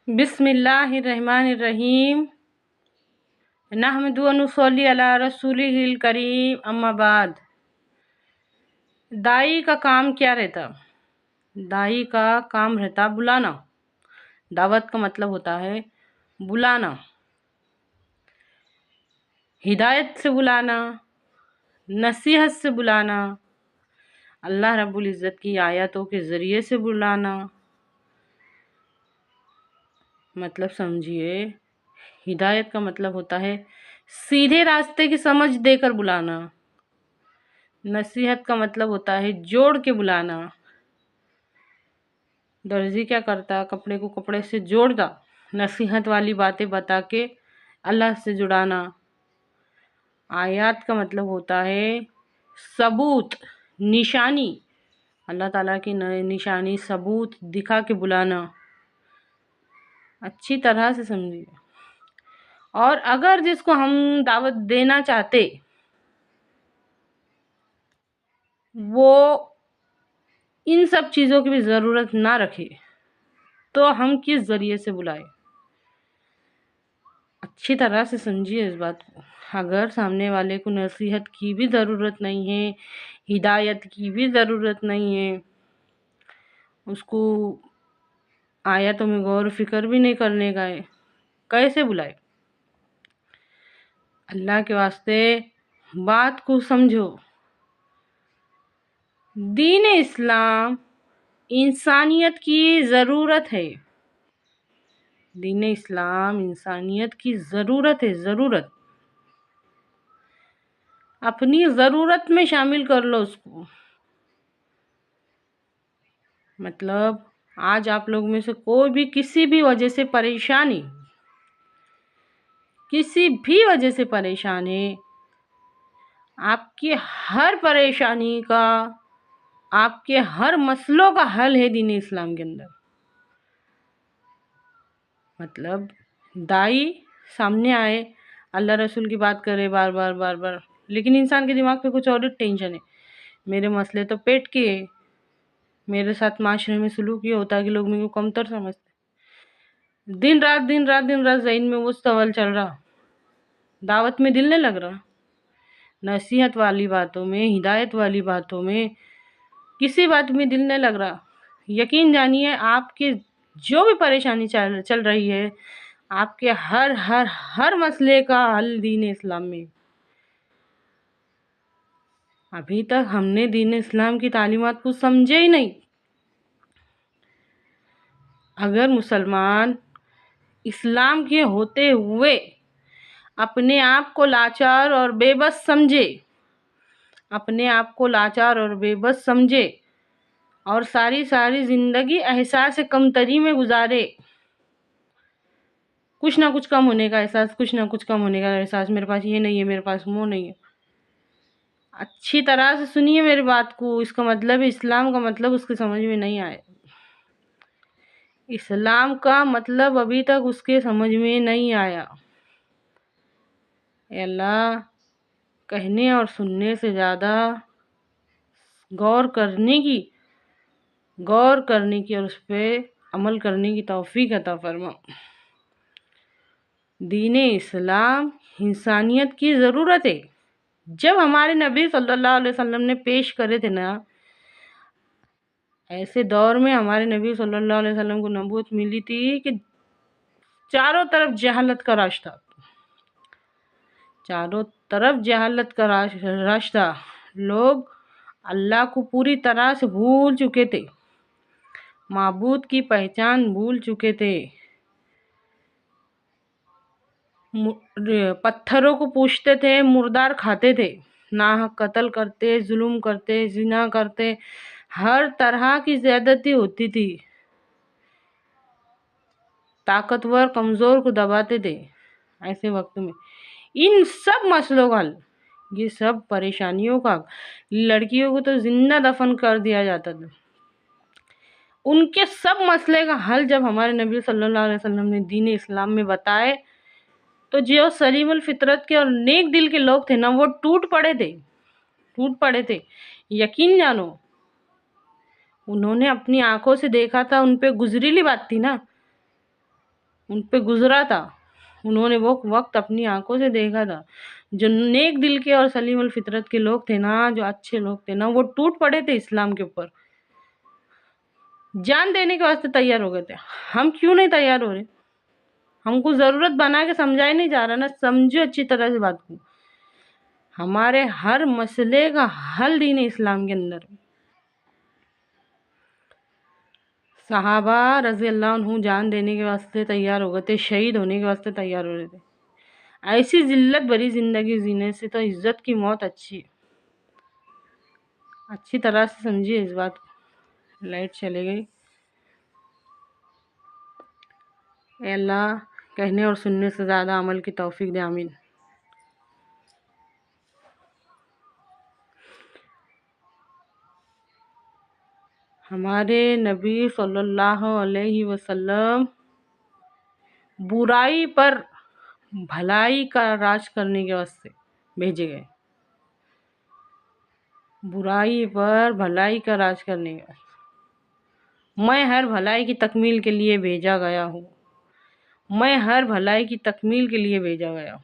بسم اللہ الرحمن الرحیم نحمد و نصلی علی رسولہ الکریم اما بعد۔ داعی کا کام کیا رہتا؟ داعی کا کام رہتا بلانا۔ دعوت کا مطلب ہوتا ہے بلانا، ہدایت سے بلانا، نصیحت سے بلانا، اللہ رب العزت کی آیاتوں کے ذریعے سے بلانا۔ مطلب سمجھیے، ہدایت کا مطلب ہوتا ہے سیدھے راستے کی سمجھ دے کر بلانا۔ نصیحت کا مطلب ہوتا ہے جوڑ کے بلانا۔ درزی کیا کرتا؟ کپڑے کو کپڑے سے جوڑتا، نصیحت والی باتیں بتا کے اللہ سے جڑانا۔ آیات کا مطلب ہوتا ہے ثبوت، نشانی، اللہ تعالیٰ کی نشانی ثبوت دکھا کے بلانا۔ اچھی طرح سے سمجھیے۔ اور اگر جس کو ہم دعوت دینا چاہتے وہ ان سب چیزوں کی بھی ضرورت نہ رکھے تو ہم کس ذریعے سے بلائے؟ اچھی طرح سے سمجھیے اس بات کو۔ اگر سامنے والے کو نصیحت کی بھی ضرورت نہیں ہے، ہدایت کی بھی ضرورت نہیں ہے، اس کو آیاتوں میں غور و فکر بھی نہیں کرنے کا ہے، کیسے بلائے؟ اللہ کے واسطے بات کو سمجھو۔ دین اسلام انسانیت کی ضرورت ہے۔ دین اسلام انسانیت کی ضرورت ہے، ضرورت۔ اپنی ضرورت میں شامل کر لو اس کو۔ مطلب آج آپ لوگ میں سے کوئی بھی کسی بھی وجہ سے پریشانی، کسی بھی وجہ سے پریشان ہے، آپ کی ہر پریشانی کا، آپ کے ہر مسئلوں کا حل ہے دین اسلام کے اندر۔ مطلب داعی سامنے آئے، اللہ رسول کی بات کرے بار بار بار بار، لیکن انسان کے دماغ پہ کچھ اور ٹینشن ہے۔ میرے مسئلے تو پیٹ کے ہے، میرے ساتھ معاشرے میں سلوک یہ ہوتا ہے کہ لوگ میرے کو کمتر سمجھتے۔ دن رات ذہن میں وہ سوال چل رہا، دعوت میں دل نہیں لگ رہا، نصیحت والی باتوں میں، ہدایت والی باتوں میں، کسی بات میں دل نہیں لگ رہا۔ یقین جانیے آپ کے جو بھی پریشانی چل رہی ہے، آپ کے ہر مسئلے کا حل دین اسلام میں۔ ابھی تک ہم نے دین اسلام کی تعلیمات کو سمجھے ہی نہیں۔ اگر مسلمان اسلام کے ہوتے ہوئے اپنے آپ کو لاچار اور بے بس سمجھے، اپنے آپ کو لاچار اور بے بس سمجھے اور ساری زندگی احساس کمتری میں گزارے، کچھ نہ کچھ کم ہونے کا احساس، کچھ نہ کچھ کم ہونے کا احساس، میرے پاس یہ نہیں ہے، میرے پاس وہ نہیں ہے۔ اچھی طرح سے سنیے میری بات کو، اس کا مطلب اسلام کا مطلب اس کے سمجھ میں نہیں آئے۔ اسلام کا مطلب ابھی تک اس کے سمجھ میں نہیں آیا۔ اے اللہ، کہنے اور سننے سے زیادہ غور کرنے کی اور اس پہ عمل کرنے کی توفیق عطا فرما۔ دین اسلام انسانیت کی ضرورت ہے۔ جب ہمارے نبی صلی اللہ علیہ وسلم نے پیش کرے تھے نا، ایسے دور میں ہمارے نبی صلی اللہ علیہ وسلم کو نبوت ملی تھی کہ چاروں طرف جہالت کا راج تھا، چاروں طرف جہالت کا راج تھا۔ لوگ اللہ کو پوری طرح سے بھول چکے تھے، معبود کی پہچان بھول چکے تھے، پتھروں کو پوجتے تھے، مردار کھاتے تھے، ناحق قتل کرتے، ظلم کرتے، زنا کرتے، ہر طرح کی زیادتی ہوتی تھی، طاقتور کمزور کو دباتے تھے۔ ایسے وقت میں ان سب مسئلوں کا حل، یہ سب پریشانیوں کا، لڑکیوں کو تو زندہ دفن کر دیا جاتا تھا، ان کے سب مسئلے کا حل جب ہمارے نبی صلی اللہ علیہ وسلم نے دین اسلام میں بتائے تو جو سلیم الفطرت کے اور نیک دل کے لوگ تھے نا، وہ ٹوٹ پڑے تھے۔ یقین جانو، انہوں نے اپنی آنکھوں سے دیکھا تھا، ان پہ گزریلی بات تھی نا، ان پہ گزرا تھا، انہوں نے وہ وقت اپنی آنکھوں سے دیکھا تھا۔ جو نیک دل کے اور سلیم الفطرت کے لوگ تھے نا، جو اچھے لوگ تھے نا، وہ ٹوٹ پڑے تھے اسلام کے اوپر، جان دینے کے واسطے تیار ہو گئے تھے۔ ہم کیوں نہیں تیار ہو رہے؟ ہم کو ضرورت بنا کے سمجھایا نہیں جا رہا نا، سمجھو اچھی طرح سے بات کو۔ ہمارے ہر مسئلے کا حل دین اسلام کے اندر ہے۔ صحابہ رضی اللہ عنہ جان دینے کے واسطے تیار ہو گئے تھے، شہید ہونے کے واسطے تیار ہو رہے تھے۔ ایسی ذلت بھری زندگی جینے سے تو عزت کی موت اچھی ہے۔ اچھی طرح سے سمجھیے اس بات کو۔ لائٹ چلے گئی۔ اے اللہ کہنے اور سننے سے زیادہ عمل کی توفیق دے، آمین۔ ہمارے نبی صلی اللہ علیہ وسلم برائی پر بھلائی کا راج کرنے کے واسطے بھیجے گئے، برائی پر بھلائی کا راج کرنے کے واسطے۔ میں ہر بھلائی کی تکمیل کے لیے بھیجا گیا ہوں، میں ہر بھلائی کی تکمیل کے لیے بھیجا گیا ہوں۔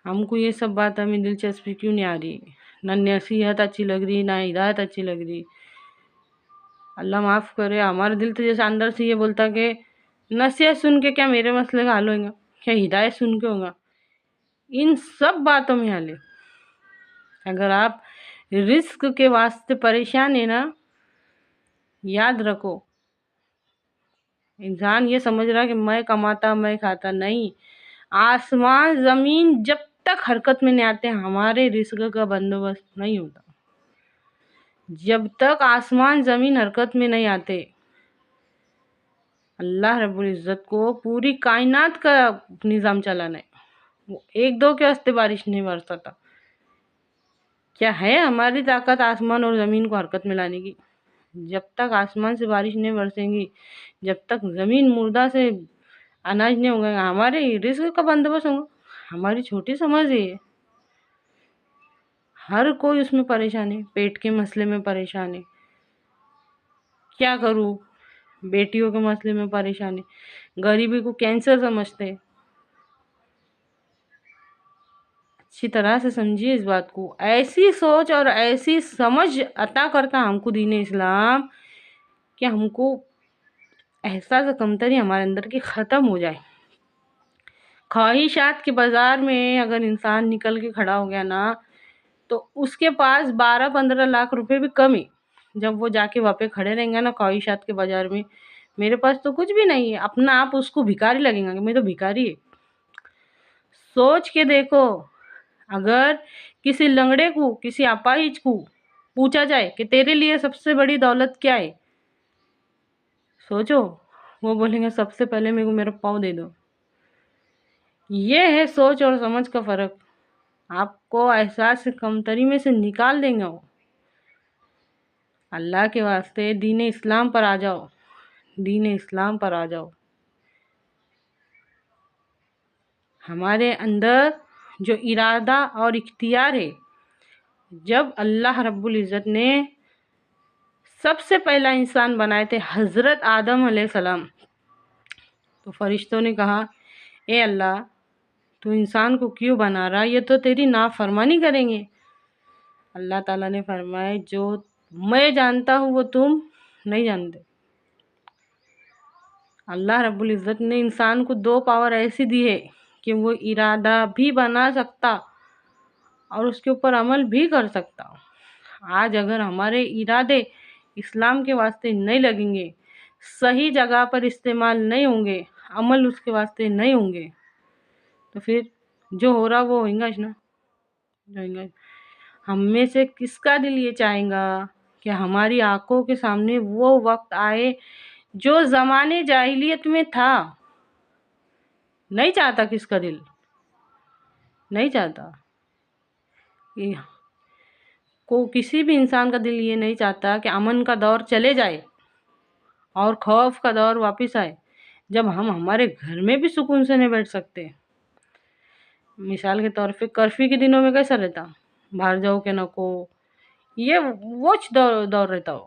ہم کو یہ سب بات ہمیں دلچسپی کیوں نہیں آ رہی؟ نہ نصیحت اچھی لگ رہی، نہ ہدایت اچھی لگ رہی۔ اللہ معاف کرے، ہمارے دل تو جیسے اندر سے یہ بولتا کہ نصیحت سن کے کیا میرے مسئلے کا حل ہوگا، کیا ہدایت سن کے ہوگا؟ ان سب باتوں میں حل ہے۔ اگر آپ رزق کے واسطے پریشان ہیں نا، یاد رکھو، انسان یہ سمجھ رہا کہ میں کماتا میں کھاتا، نہیں۔ آسمان زمین جب تک حرکت میں نہیں آتے ہمارے رزق کا بندوبست نہیں ہوتا۔ جب تک آسمان زمین حرکت میں نہیں آتے، اللہ رب العزت کو پوری کائنات کا نظام چلانا ہے۔ وہ ایک دو کے واسطے بارش نہیں برساتا۔ کیا ہے ہماری طاقت آسمان اور زمین کو حرکت میں لانے کی؟ جب تک آسمان سے بارش نہیں برسیں گی، جب تک زمین مردہ سے اناج نہیں ہوگا، ہمارے رزق کا بندوبست ہوگا؟ ہماری چھوٹی سمجھ ہے۔ ہر کوئی اس میں پریشان ہے، پیٹ کے مسئلے میں پریشان ہے، کیا کروں؟ بیٹیوں کے مسئلے میں پریشان ہے، غریبی کو کینسر سمجھتے۔ اچھی طرح سے سمجھیے اس بات کو۔ ایسی سوچ اور ایسی سمجھ عطا کرتا ہم کو دین اسلام کہ ہم کو احساس کمتری ہمارے اندر کی ختم ہو جائے۔ خواہشات کے بازار میں اگر انسان نکل کے کھڑا ہو گیا نا، تو اس کے پاس 12-15 لاکھ روپے بھی کم ہے۔ جب وہ جا کے وہاں پہ کھڑے رہیں گے نا خواہشات کے بازار میں، میرے پاس تو کچھ بھی نہیں ہے، اپنا آپ اس کو بھکاری لگے گا کہ میں تو بھکاری ہے۔ سوچ کے دیکھو، اگر کسی لنگڑے کو، کسی اپاہج کو پوچھا جائے کہ تیرے لیے سب سے بڑی دولت کیا ہے، سوچو، وہ بولیں گے سب سے پہلے میرے کو میرا پاؤں دے دو۔ یہ ہے سوچ اور سمجھ کا فرق۔ آپ کو احساس کمتری میں سے نکال دیں گے وہ۔ اللہ کے واسطے دین اسلام پر آ جاؤ، دین اسلام پر آ جاؤ۔ ہمارے اندر جو ارادہ اور اختیار ہے، جب اللہ رب العزت نے سب سے پہلا انسان بنائے تھے حضرت آدم علیہ السلام، تو فرشتوں نے کہا اے اللہ تو انسان کو کیوں بنا رہا، یہ تو تیری نافرمانی کریں گے۔ اللہ تعالیٰ نے فرمایا جو میں جانتا ہوں وہ تم نہیں جانتے۔ اللہ رب العزت نے انسان کو 2 پاور ایسی دی ہے کہ وہ ارادہ بھی بنا سکتا اور اس کے اوپر عمل بھی کر سکتا۔ آج اگر ہمارے ارادے اسلام کے واسطے نہیں لگیں گے، صحیح جگہ پر استعمال نہیں ہوں گے، عمل اس کے واسطے نہیں ہوں گے، تو پھر جو ہو رہا وہ ہوگا نا، جو ہوگا۔ ہم میں سے کس کا دل یہ چاہیں گا کہ ہماری آنکھوں کے سامنے وہ وقت آئے جو زمانے جاہلیت میں تھا؟ نہیں چاہتا، کس کا دل نہیں چاہتا؟ کسی بھی انسان کا دل یہ نہیں چاہتا کہ امن کا دور چلے جائے اور خوف کا دور واپس آئے، جب ہم ہمارے گھر میں بھی سکون سے نہیں بیٹھ سکتے۔ مثال کے طور پہ کرفیو کے دنوں میں کیسا رہتا؟ باہر جاؤ کہ نہ کو، یہ واچ دور رہتا ہو۔